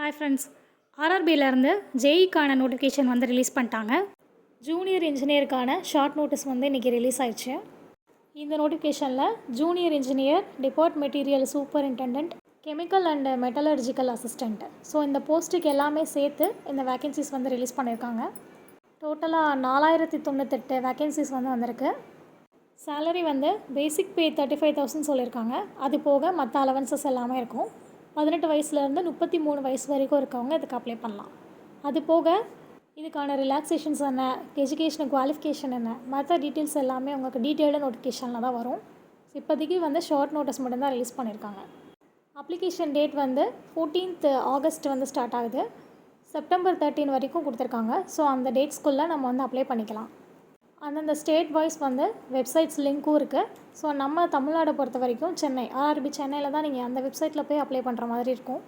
Hi friends, ஆர்ஆர்பியிலேருந்து ஜேஇக்கான notification வந்து release பண்ணிட்டாங்க. Junior இன்ஜினியருக்கான short notice வந்து இன்றைக்கி ரிலீஸ் ஆயிடுச்சு. இந்த நோட்டிஃபிகேஷனில் junior engineer, depart material superintendent, chemical and metallurgical assistant, so இந்த போஸ்ட்டுக்கு எல்லாமே சேர்த்து இந்த வேக்கன்சிஸ் வந்து ரிலீஸ் பண்ணியிருக்காங்க. டோட்டலாக 4098 வேக்கன்சிஸ் வந்து வந்திருக்கு. சேலரி வந்து பேசிக் பே 35,000 சொல்லியிருக்காங்க. அது போக மற்ற அலவன்சஸ் எல்லாமே இருக்கும். 18 வயசுலேருந்து 33 வயசு வரைக்கும் இருக்கவங்க இதுக்கு அப்ளை பண்ணலாம். அது போக இதுக்கான ரிலாக்ஸேஷன்ஸ் என்ன, எஜுகேஷன் குவாலிஃபிகேஷன் என்ன, மற்ற டீட்டெயில்ஸ் எல்லாமே உங்களுக்கு டீட்டெயில்டு நோட்டிஃபிகேஷனில் தான் வரும். இப்போதைக்கு வந்து ஷார்ட் நோட்டீஸ் மட்டும்தான் ரிலீஸ் பண்ணியிருக்காங்க. அப்ளிகேஷன் டேட் வந்து 14th ஆகஸ்ட் வந்து ஸ்டார்ட் ஆகுது. செப்டம்பர் 13 வரைக்கும் கொடுத்துருக்காங்க. ஸோ அந்த டேட்ஸ்குள்ளே நம்ம வந்து அப்ளை பண்ணிக்கலாம். அந்தந்த ஸ்டேட் வைஸ் வந்து வெப்சைட்ஸ் லிங்க்கும் இருக்குது. ஸோ நம்ம தமிழ்நாடை பொறுத்த வரைக்கும் சென்னை, ஆர்ஆர்பி சென்னையில் தான் நீங்கள் அந்த வெப்சைட்டில் போய் அப்ளை பண்ணுற மாதிரி இருக்கும்.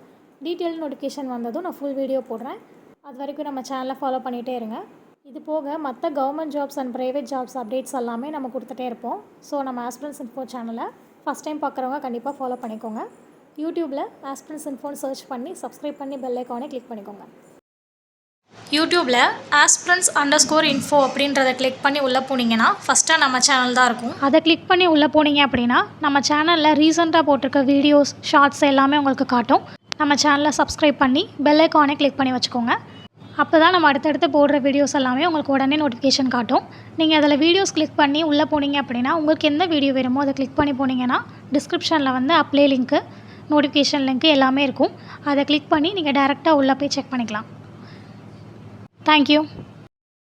டீட்டெயில் நோட்டிஃபிகேஷன் வந்ததும் நான் ஃபுல் வீடியோ போடுறேன். அது வரைக்கும் நம்ம சேனலை ஃபாலோ பண்ணிகிட்டே இருங்க. இது போக மற்ற government jobs and private jobs updates எல்லாமே நம்ம கொடுத்துட்டே இருப்போம். ஸோ நம்ம ஆஸ்பிரன்ஸ் இன்ஃபோ சேனலை ஃபஸ்ட் டைம் பார்க்குறவங்க கண்டிப்பாக ஃபாலோ பண்ணிக்கோங்க. யூடியூப்பில் ஆஸ்பிரன்ஸ் இன்ஃபோன்னு சர்ச் பண்ணி சப்ஸ்கிரைப் பண்ணி பெல் ஐக்கானே கிளிக் பண்ணிக்கோங்க. யூடியூப்பில் aspirants_info அப்படின்றத கிளிக் பண்ணி உள்ளே போனீங்கன்னா ஃபஸ்ட்டாக நம்ம சேனல் தான் இருக்கும். அதை கிளிக் பண்ணி உள்ளே போனீங்க அப்படின்னா நம்ம சேனலில் ரீசெண்டாக போட்டிருக்க வீடியோஸ், ஷார்ட்ஸ் எல்லாமே உங்களுக்கு காட்டும். நம்ம சேனலை சப்ஸ்கிரைப் பண்ணி பெல் ஐக்கானே கிளிக் பண்ணி வச்சுக்கோங்க. அப்போ தான் நம்ம அடுத்தடுத்து போடுற வீடியோஸ் எல்லாமே உங்களுக்கு உடனே நோட்டிஃபிகேஷன் காட்டும். நீங்கள் அதில் வீடியோஸ் கிளிக் பண்ணி உள்ளே போனீங்க அப்படின்னா உங்களுக்கு எந்த வீடியோ வேணுமோ அதை கிளிக் பண்ணி போனீங்கன்னா டிஸ்கிரிப்ஷனில் வந்து அப்ளை லிங்க்கு, நோட்டிஃபிகேஷன் லிங்க்கு எல்லாமே இருக்கும். அதை கிளிக் பண்ணி நீங்கள் டேரெக்டாக உள்ளே போய் செக் பண்ணிக்கலாம். Thank you.